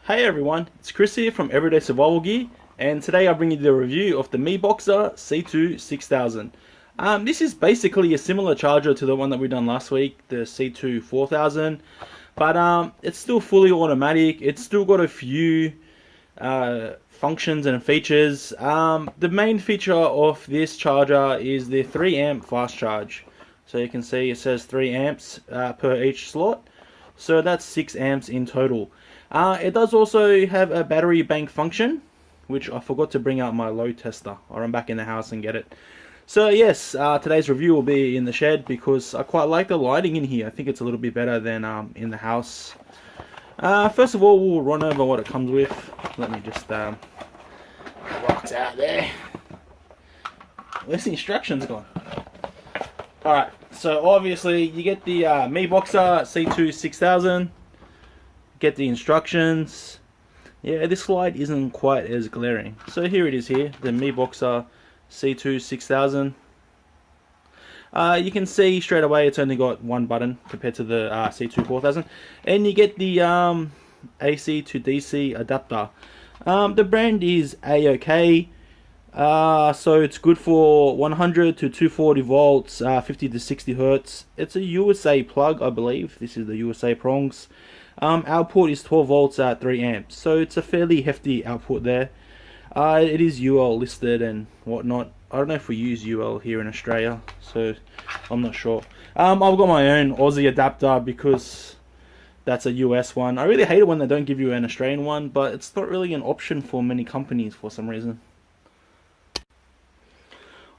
Hey everyone, it's Chris here from Everyday Survival Gear, and today I bring you the review of the MiBoxer C2-6000. This is basically a similar charger to the one that we done last week, the C2-4000, but it's still fully automatic. It's still got a few functions and features. The main feature of this charger is the 3 amp fast charge. So you can see it says 3 amps per each slot, so that's 6 amps in total. It does also have a battery bank function, which I forgot to bring out my load tester. I'll run back in the house and get it. So yes, today's review will be in the shed because I quite like the lighting in here. I think it's a little bit better than in the house. First of all, we'll run over what it comes with. Let me just box out there. Where's the instructions gone? Alright, so obviously you get the MiBoxer C2-6000. Get the instructions. Yeah, this light isn't quite as glaring. So here it is here, the MiBoxer C2-6000. You can see straight away it's only got one button compared to the C2-4000. And you get the AC to DC adapter. The brand is A-OK. So it's good for 100 to 240 volts, 50 to 60 hertz. It's a USA plug, I believe. This is the USA prongs. Output is 12 volts at 3 amps, so it's a fairly hefty output there. It is UL listed and whatnot. I don't know if we use UL here in Australia, so I'm not sure. I've got my own Aussie adapter because that's a US one. I really hate it when they don't give you an Australian one, but it's not really an option for many companies for some reason.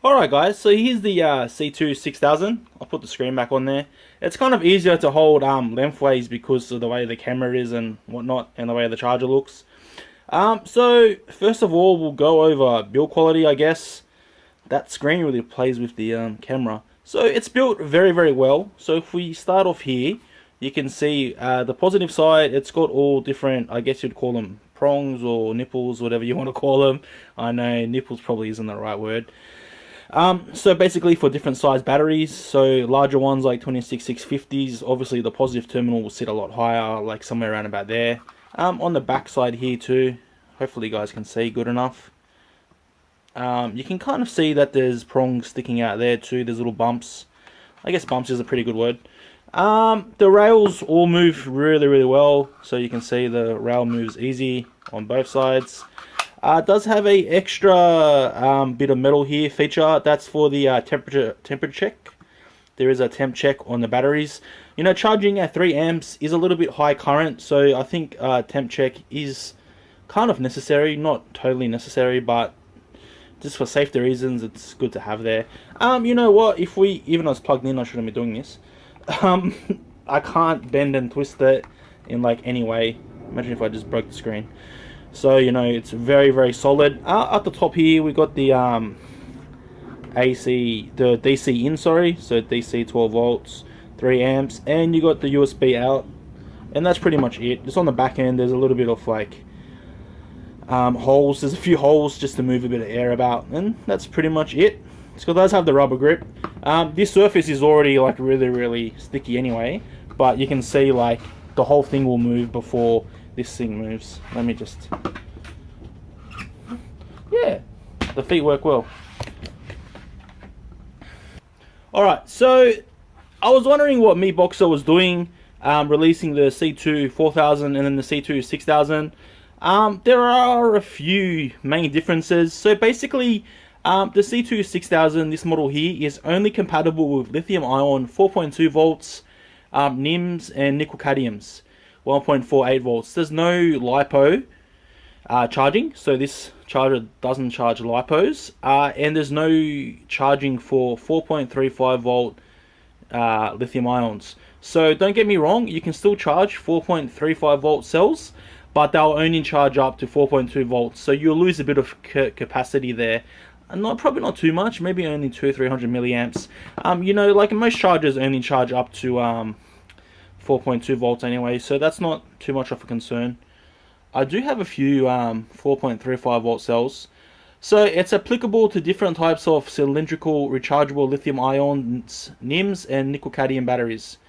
Alright guys, so here's the C2-6000. I'll put the screen back on there. It's kind of easier to hold lengthways because of the way the camera is and whatnot, and the way the charger looks. So first of all, we'll go over build quality, I guess. That screen really plays with the camera. So it's built very, very well. So if we start off here, you can see the positive side, it's got all different, I guess you'd call them prongs or nipples, whatever you want to call them. I know nipples probably isn't the right word. So basically for different size batteries, so larger ones like 26650s, obviously the positive terminal will sit a lot higher, like somewhere around about there. On the back side here too, hopefully you guys can see good enough. You can kind of see that there's prongs sticking out there too, there's little bumps. I guess bumps is a pretty good word. The rails all move really, really well, so you can see the rail moves easy on both sides. It does have a extra bit of metal here feature. That's for the temperature check. There is a temp check on the batteries. You know, charging at 3 amps is a little bit high current, so I think temp check is kind of necessary. Not totally necessary, but just for safety reasons, it's good to have there. You know what? If we, even though it's plugged in, I shouldn't be doing this. I can't bend and twist it in like any way. Imagine if I just broke the screen. So, you know, it's very, very solid. At the top here, we got the DC in, sorry. So DC 12 volts, 3 amps, and you got the USB out. And that's pretty much it. Just on the back end, there's a little bit of like holes. There's a few holes just to move a bit of air about. And that's pretty much it. So it does have the rubber grip. This surface is already like really, really sticky anyway. But you can see like the whole thing will move before this thing moves. Let me just... Yeah, the feet work well. Alright, so I was wondering what MiBoxer was doing, releasing the C2-4000 and then the C2-6000. There are a few main differences. So basically, the C2-6000, this model here, is only compatible with lithium ion 4.2 volts, NIMS and nickel cadmiums 1.48 volts. There's no LiPo charging, so this charger doesn't charge LiPos, and there's no charging for 4.35 volt lithium ions. So don't get me wrong, you can still charge 4.35 volt cells, but they'll only charge up to 4.2 volts, so you'll lose a bit of capacity there. Probably not too much, maybe only 200-300 milliamps. You know, like most chargers only charge up to 4.2 volts anyway, so that's not too much of a concern. I do have a few 4.35 volt cells, so it's applicable to different types of cylindrical rechargeable lithium ions, NIMS and nickel cadmium batteries.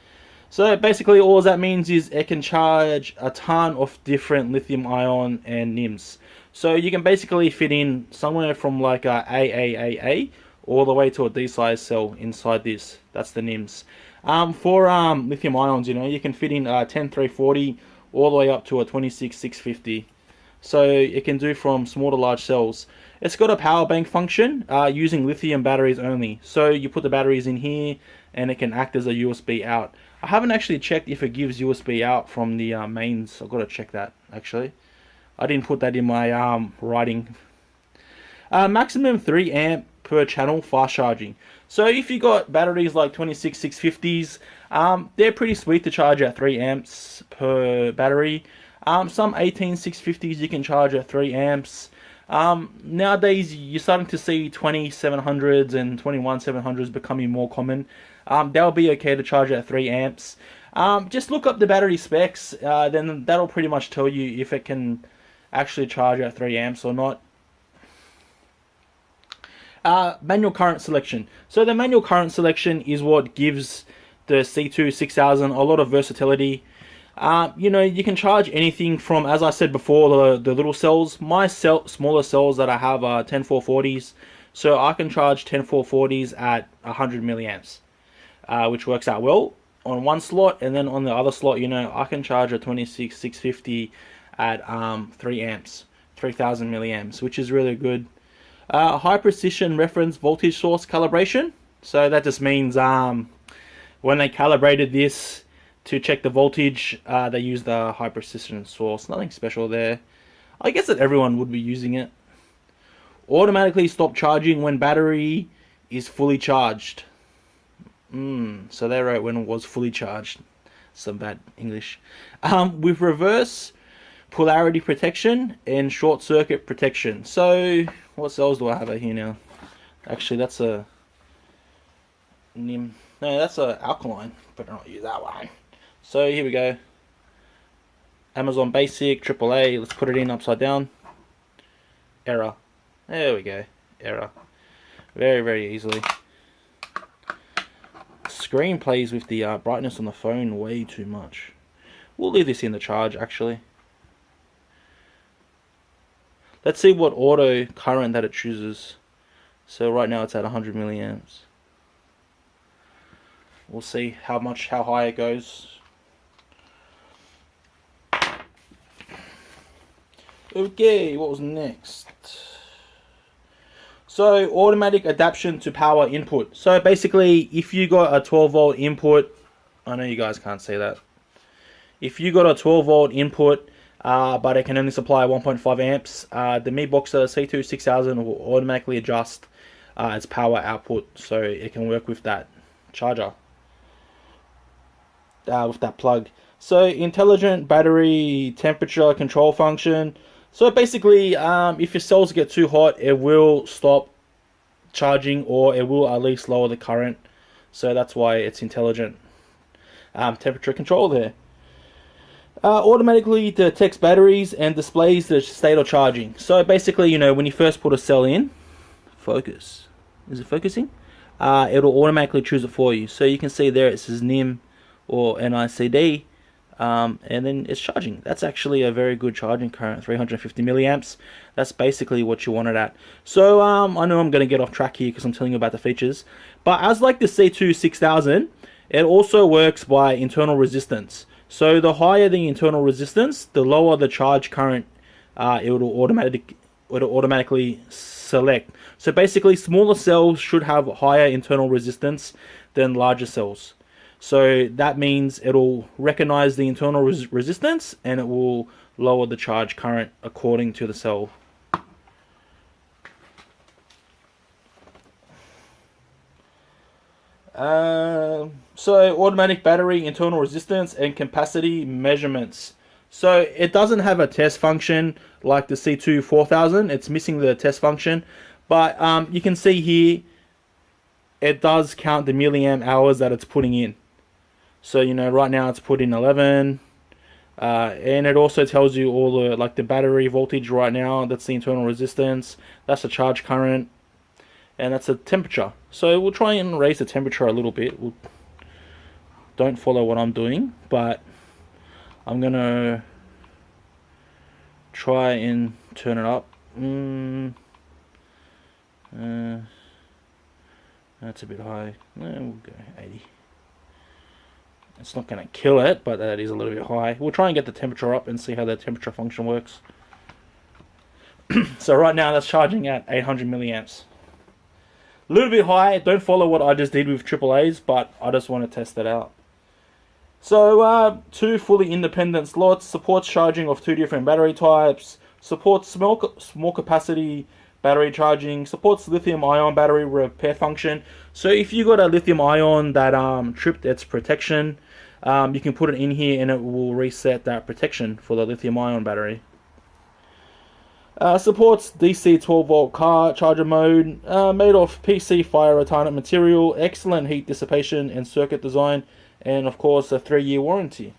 So basically all that means is it can charge a ton of different lithium ion and NIMs. So you can basically fit in somewhere from like a AAAA all the way to a D size cell inside this. That's the NIMs. For lithium ions, you can fit in a 10340 all the way up to a 26650. So it can do from small to large cells. It's got a power bank function using lithium batteries only. So you put the batteries in here and it can act as a USB out. I haven't actually checked if it gives USB out from the mains. I've got to check that actually. I didn't put that in my writing. Maximum 3 amp per channel fast charging. So if you got batteries like 26650s, they're pretty sweet to charge at 3 amps per battery. Some 18650s you can charge at 3 amps. Nowadays you're starting to see 2700s and 21700s becoming more common. They'll be okay to charge at 3 amps. Just look up the battery specs, then that'll pretty much tell you if it can actually charge at 3 amps or not. Manual current selection. So the manual current selection is what gives the C2-6000 a lot of versatility. You can charge anything from, as I said before, the little cells. My smaller cells that I have are 10440s, so I can charge 10440s at 100 milliamps, which works out well on one slot, and then on the other slot, I can charge a 26650 at 3 amps, 3000 milliamps, which is really good. High precision reference voltage source calibration. So that just means when they calibrated this to check the voltage, they used the high precision source. Nothing special there. I guess that everyone would be using it. Automatically stop charging when battery is fully charged. So they wrote when it was fully charged. Some bad English. With reverse polarity protection and short circuit protection. So what cells do I have out here now? Actually, that's a NIM. No, that's a alkaline. Better not use that one. So here we go. Amazon Basic AAA. Let's put it in upside down. Error. There we go. Error. Very, very easily. Screen plays with the brightness on the phone way too much. We'll leave this in the charge actually. Let's see what auto current that it chooses. So right now it's at 100 milliamps. We'll see how high it goes. Okay, what was next? So automatic adaptation to power input. So basically, if you got a 12 volt input, I know you guys can't see that. If you got a 12 volt input, but it can only supply 1.5 amps, the MiBoxer C2-6000 will automatically adjust its power output so it can work with that charger, with that plug. So intelligent battery temperature control function. So basically, if your cells get too hot, it will stop charging, or it will at least lower the current. So that's why it's intelligent temperature control there. Automatically detects batteries and displays the state of charging. So basically, when you first put a cell in, focus. Is it focusing? It'll automatically choose it for you. So you can see there it says NIM or NICD, and then it's charging. That's actually a very good charging current, 350 milliamps. That's basically what you want it at. So I know I'm going to get off track here because I'm telling you about the features. But as like the C2-6000, it also works by internal resistance. So the higher the internal resistance, the lower the charge current it will automatically select. So basically, smaller cells should have higher internal resistance than larger cells. So that means it'll recognize the internal resistance and it will lower the charge current according to the cell. So automatic battery internal resistance and capacity measurements. So it doesn't have a test function like the C2-4000. It's missing the test function, but you can see here it does count the milliamp hours that it's putting in. So right now it's put in 11, and it also tells you all the battery voltage right now. That's the internal resistance. That's the charge current. And that's the temperature. So we'll try and raise the temperature a little bit. We'll don't follow what I'm doing, but I'm gonna try and turn it up. That's a bit high. We'll go 80. It's not going to kill it, but that is a little bit high. We'll try and get the temperature up and see how the temperature function works. So right now that's charging at 800 milliamps. A little bit high. Don't follow what I just did with AAA's, but I just want to test it out. So 2 fully independent slots, supports charging of 2 different battery types, supports small capacity battery charging, supports lithium ion battery repair function. So if you got a lithium ion that tripped its protection, you can put it in here and it will reset that protection for the lithium ion battery. Supports DC 12 volt car charger mode, made of PC fire retardant material, excellent heat dissipation and circuit design, and of course a 3-year warranty.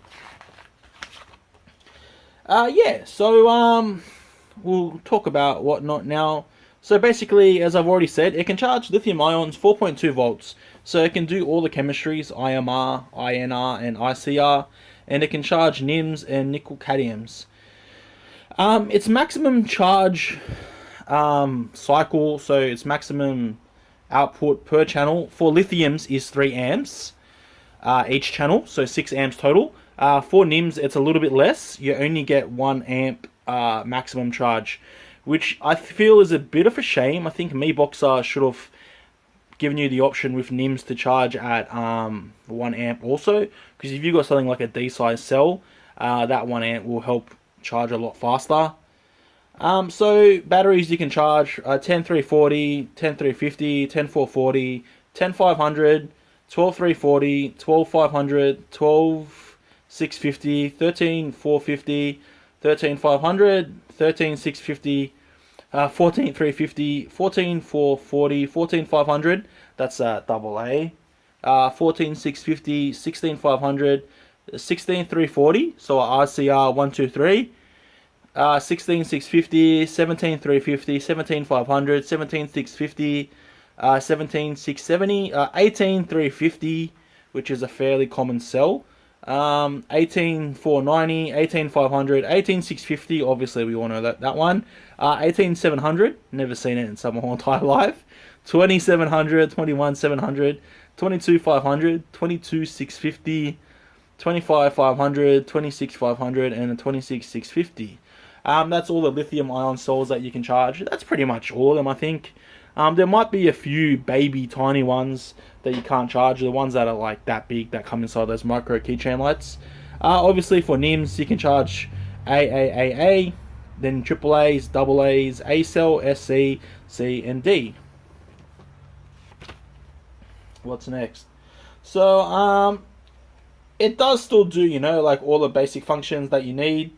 Yeah, so we'll talk about whatnot now. So basically, as I've already said, it can charge lithium ions 4.2 volts. So it can do all the chemistries, IMR, INR, and ICR, and it can charge NIMs and nickel cadmiums. Its maximum charge cycle, so its maximum output per channel for lithiums is 3 amps each channel, so 6 amps total. For NIMs, it's a little bit less. You only get 1 amp maximum charge, which I feel is a bit of a shame. I think MiBoxer should have given you the option with NIMs to charge at 1 amp also, because if you've got something like a D-size cell, that 1 amp will help charge a lot faster. So batteries you can charge 10340, 10350, 10440, 10500, 12340, 12500, 12650, 13450, 13500, 13650, 14350, 14440, 14500, that's AA, 14650, 16500, 16340, so RCR 123, 16650, 17350, 17500, 17650, 17670, 18350, which is a fairly common cell, 18490, 18500, 18650, obviously we all know that one, 18700, never seen it in my whole entire life, 20700, 21700, 22500, 22650, 25500, 26500, and 26650. That's all the lithium ion cells that you can charge. That's pretty much all of them, I think. There might be a few baby tiny ones that you can't charge, the ones that are like that big that come inside those micro keychain lights. Obviously for NIMs you can charge AAAA, then AAAs, AA's, A cell, SC, C, and D. What's next? So it does still do, you know, like all the basic functions that you need.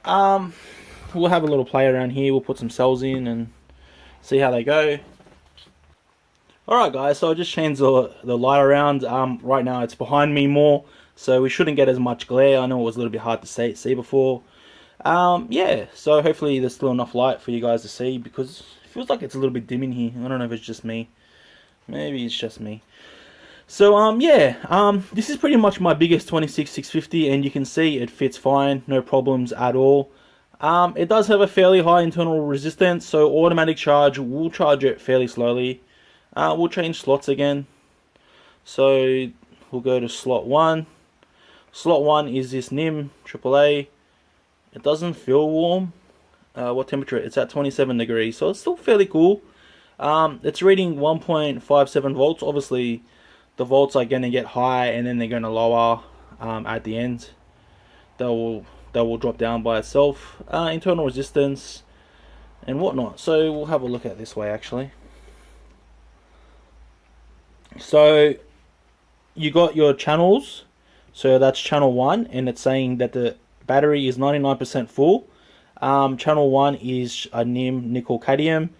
We'll have a little play around here. We'll put some cells in and see how they go. Alright guys, so I just changed the light around. Right now it's behind me more, so we shouldn't get as much glare. I know it was a little bit hard to see before. Yeah, so hopefully there's still enough light for you guys to see, because it feels like it's a little bit dim in here. I don't know if it's just me. Maybe it's just me. So yeah, this is pretty much my biggest 26650, and you can see it fits fine, no problems at all. It does have a fairly high internal resistance, so automatic charge will charge it fairly slowly. We'll change slots again. So we'll go to slot 1. Slot 1 is this NIM AAA. It doesn't feel warm. What temperature? It's at 27 degrees, so it's still fairly cool. It's reading 1.57 volts. Obviously the volts are going to get high and then they're going to lower at the end. That will drop down by itself. Internal resistance and whatnot. So we'll have a look at it this way actually. So you got your channels. So that's channel 1, and it's saying that the battery is 99% full. Channel 1 is a NIM nickel cadmium.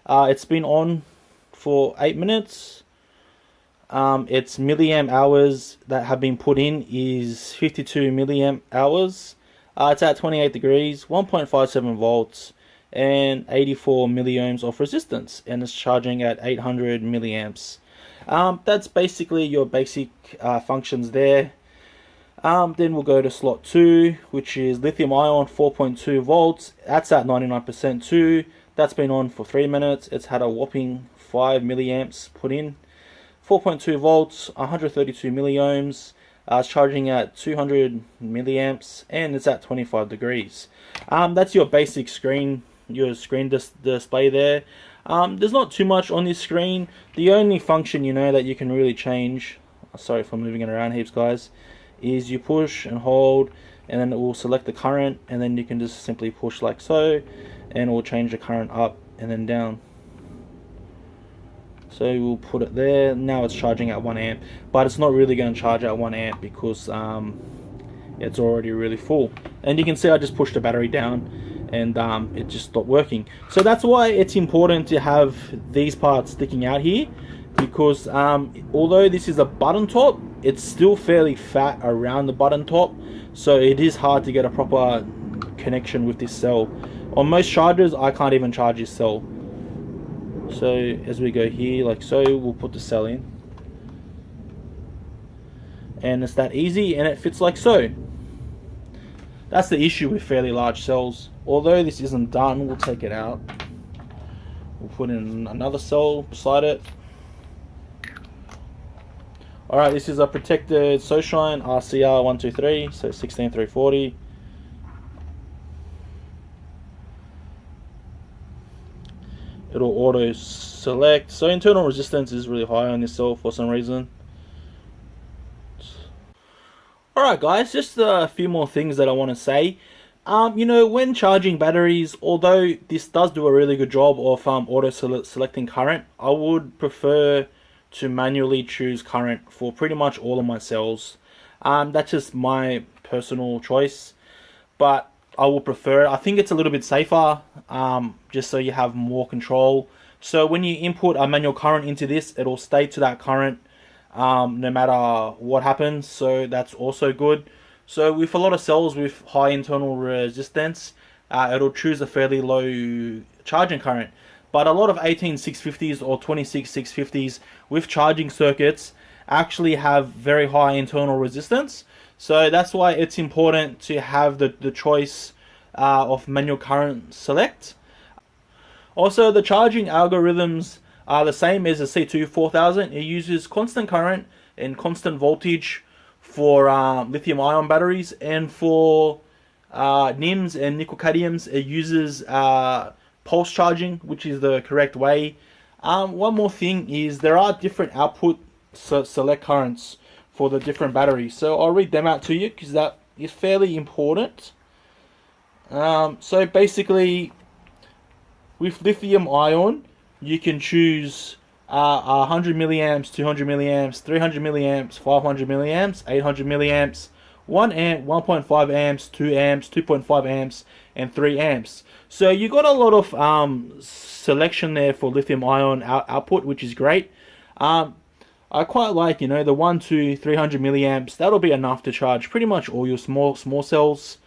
It's been on for 8 minutes. Its milliamp hours that have been put in is 52 milliamp hours. It's at 28 degrees, 1.57 volts, and 84 milliohms of resistance, and it's charging at 800 milliamps. That's basically your basic functions there. Then we'll go to slot 2, which is lithium ion 4.2 volts. That's at 99% too. That's been on for 3 minutes. It's had a whopping 5 milliamps put in. 4.2 volts, 132 milliohms. It's charging at 200 milliamps, and it's at 25 degrees. That's your basic screen, display there. There's not too much on this screen. The only function that you can really change, sorry if I'm moving it around heaps guys, is you push and hold, and then it will select the current, and then you can just simply push like so, and it will change the current up and then down. So we'll put it there. Now it's charging at 1 amp, but it's not really going to charge at 1 amp because it's already really full. And you can see I just pushed the battery down, and it just stopped working. So that's why it's important to have these parts sticking out here, because although this is a button top, it's still fairly fat around the button top, so it is hard to get a proper connection with this cell. On most chargers, I can't even charge this cell. So as we go here like so, we'll put the cell in, and it's that easy, and it fits like so. That's the issue with fairly large cells. Although this isn't done, we'll take it out. We'll put in another cell beside it. Alright, this is a protected Soshine RCR123, so 16340. It'll auto select. So internal resistance is really high on this cell for some reason. Alright guys, just a few more things that I want to say. When charging batteries, although this does do a really good job of auto selecting current, I would prefer to manually choose current for pretty much all of my cells. That's just my personal choice, but I will prefer it. I think it's a little bit safer, just so you have more control. So when you input a manual current into this, it'll stay to that current no matter what happens, so that's also good. So with a lot of cells with high internal resistance, it'll choose a fairly low charging current. But a lot of 18650s or 26650s with charging circuits actually have very high internal resistance. So that's why it's important to have the choice of manual current select. Also, the charging algorithms are the same as the C2-4000. It uses constant current and constant voltage for lithium ion batteries, and for NIMs and nickel cadmiums it uses pulse charging, which is the correct way. One more thing is there are different output select currents for the different batteries, so I'll read them out to you because that is fairly important. So basically with lithium ion you can choose 100 milliamps, 200 milliamps, 300 milliamps, 500 milliamps, 800 milliamps, 1 amp, 1.5 amps, 2 amps, 2.5 amps, and 3 amps. So you got a lot of selection there for lithium ion output, which is great. I quite like, the 1 to 300 milliamps. That'll be enough to charge pretty much all your small cells.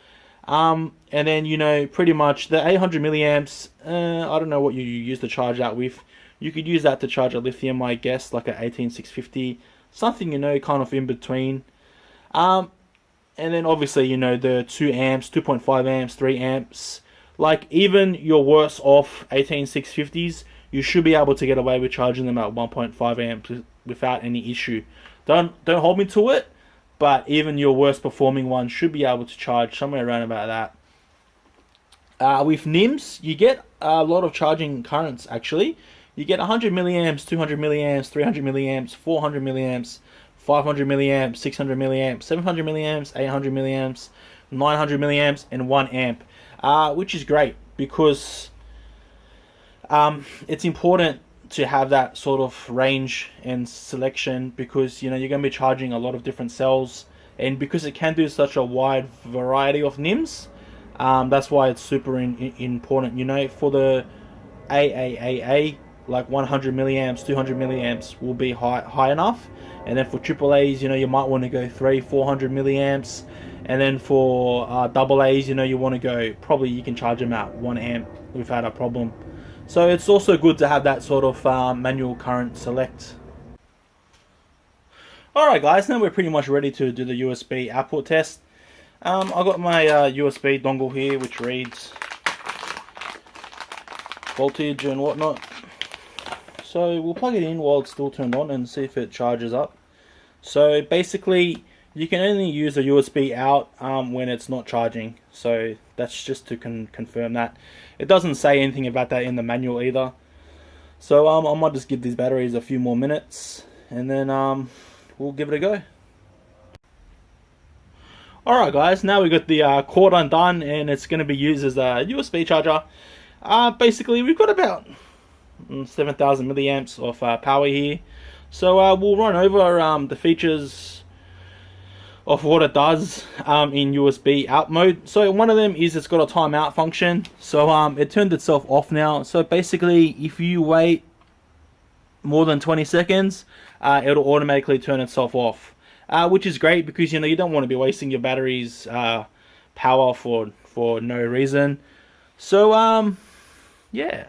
And then, pretty much the 800 milliamps, I don't know what you use to charge that with. You could use that to charge a lithium, I guess, like a 18650, something, kind of in between. And then obviously, the 2 amps, 2.5 amps, 3 amps. Like, even your worse off 18650s, you should be able to get away with charging them at 1.5 amps without any issue. Don't hold me to it, but even your worst performing one should be able to charge somewhere around about that. With NIMs, you get a lot of charging currents, actually. You get 100 milliamps, 200 milliamps, 300 milliamps, 400 milliamps, 500 milliamps, 600 milliamps, 700 milliamps, 800 milliamps, 900 milliamps, and 1 amp, which is great because it's important to have that sort of range and selection, because you're going to be charging a lot of different cells, and because it can do such a wide variety of NIMs, that's why it's super important. For the AAAA, like 100 milliamps, 200 milliamps will be high enough, and then for AAAs, you might want to go 400 milliamps, and then for AAs, you want to go, probably you can charge them at 1 amp without a problem. So it's also good to have that sort of manual current select. Alright guys, now we're pretty much ready to do the USB output test. I've got my USB dongle here which reads voltage and whatnot. So we'll plug it in while it's still turned on and see if it charges up. So basically you can only use a USB out when it's not charging. So that's just to confirm that. It doesn't say anything about that in the manual either. So I might just give these batteries a few more minutes and then we'll give it a go. Alright guys, now we've got the cord undone and it's going to be used as a USB charger. Basically we've got about 7,000 milliamps of power here. So we'll run over the features of what it does in USB out mode. So one of them is it's got a timeout function. So it turned itself off now. So basically if you wait more than 20 seconds, it'll automatically turn itself off. Which is great because you don't want to be wasting your battery's power for no reason. So yeah.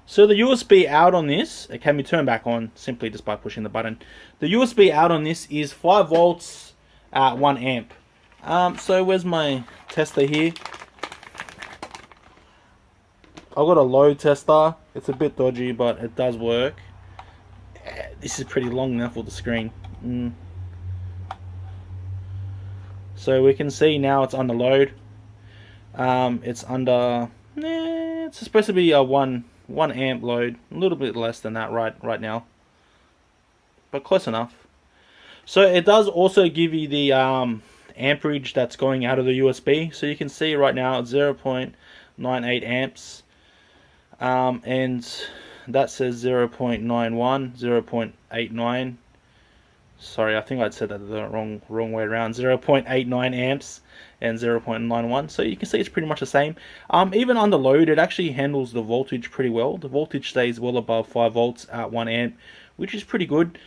So the USB out on this, it can be turned back on simply just by pushing the button. The USB out on this is 5 volts at 1 amp. So where's my tester here? I've got a load tester. It's a bit dodgy, but it does work. This is pretty long now for the screen. So we can see now it's under load. It's under, it's supposed to be a 1 amp load, a little bit less than that right now, but close enough. So it does also give you the amperage that's going out of the USB. So you can see right now it's 0.98 amps, and that says 0.91, 0.89. Sorry, I think I'd said that the wrong way around. 0.89 amps and 0.91. So you can see it's pretty much the same. Even under load, it actually handles the voltage pretty well. The voltage stays well above 5 volts at 1 amp, which is pretty good.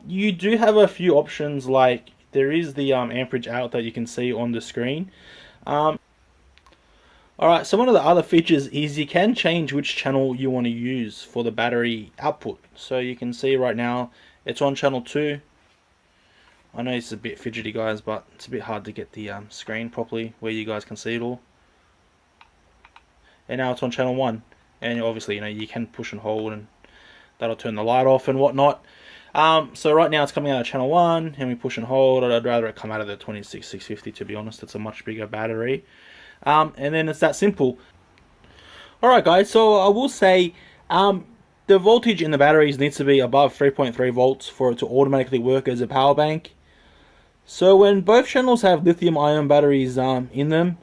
You do have a few options, like there is the amperage out that you can see on the screen. Alright, so one of the other features is you can change which channel you want to use for the battery output. So you can see right now it's on channel 2. I know it's a bit fidgety guys, but it's a bit hard to get the screen properly where you guys can see it all. And now it's on channel 1, and obviously you can push and hold and that'll turn the light off and whatnot. So right now it's coming out of channel 1 and we push and hold. I'd rather it come out of the 26650 to be honest. It's a much bigger battery. And then it's that simple. Alright guys, so I will say the voltage in the batteries needs to be above 3.3 volts for it to automatically work as a power bank. So when both channels have lithium ion batteries in them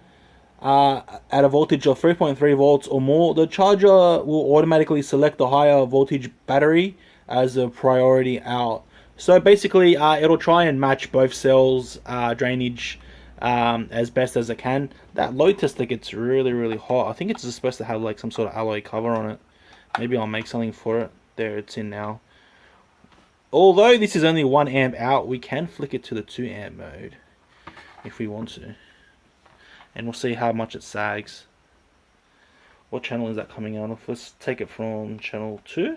at a voltage of 3.3 volts or more, the charger will automatically select the higher voltage battery as a priority out. So basically it'll try and match both cells drainage as best as it can. That load tester gets really hot. I think it's just supposed to have like some sort of alloy cover on it. Maybe I'll make something for it. There, it's in now. Although this is only 1 amp out, we can flick it to the 2 amp mode if we want to, and we'll see how much it sags. What channel is that coming out of? Let's take it from channel 2.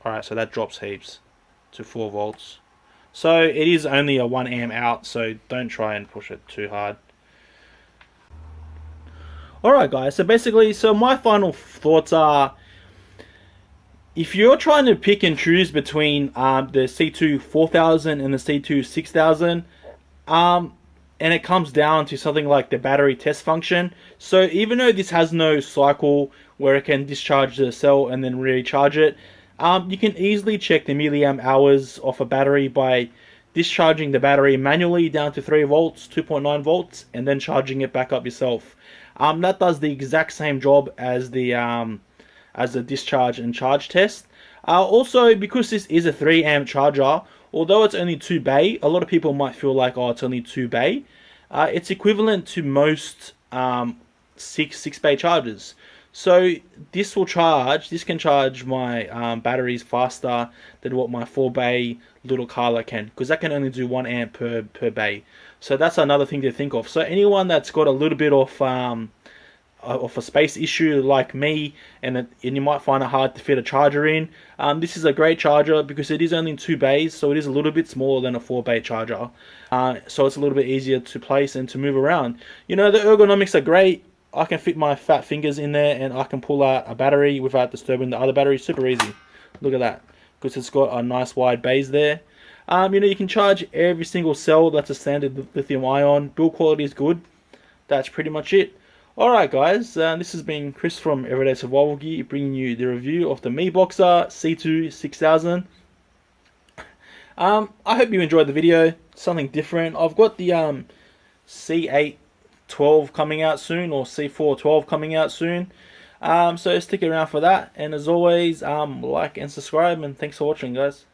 Alright, so that drops heaps to 4 volts. So it is only a 1 amp out, so don't try and push it too hard. Alright guys, so basically, my final thoughts are, if you're trying to pick and choose between the C2-4000 and the C2-6000, and it comes down to something like the battery test function, so even though this has no cycle where it can discharge the cell and then recharge it, you can easily check the milliamp hours of a battery by discharging the battery manually down to 3 volts, 2.9 volts, and then charging it back up yourself. That does the exact same job as the discharge and charge test. Also, because this is a 3 amp charger, although it's only 2 bay, a lot of people might feel like, oh, it's only 2 bay. It's equivalent to most 6 bay chargers. So this can charge my batteries faster than what my 4 bay little Carla can, because that can only do 1 amp per bay. So that's another thing to think of. So anyone that's got a little bit of of a space issue like me, and you might find it hard to fit a charger in, this is a great charger because it is only in 2 bays, so it is a little bit smaller than a 4-bay charger. So it's a little bit easier to place and to move around. You know, the ergonomics are great. I can fit my fat fingers in there and I can pull out a battery without disturbing the other battery. Super easy. Look at that, because it's got a nice wide bays there. You know, you can charge every single cell. That's a standard lithium ion. Build quality is good. That's pretty much it. Alright guys, this has been Chris from Everyday Survival Gear, bringing you the review of the MiBoxer C2-6000. I hope you enjoyed the video. Something different. I've got the C8-12 coming out soon, or C4-12 coming out soon. So stick around for that. And as always, like and subscribe, and thanks for watching guys.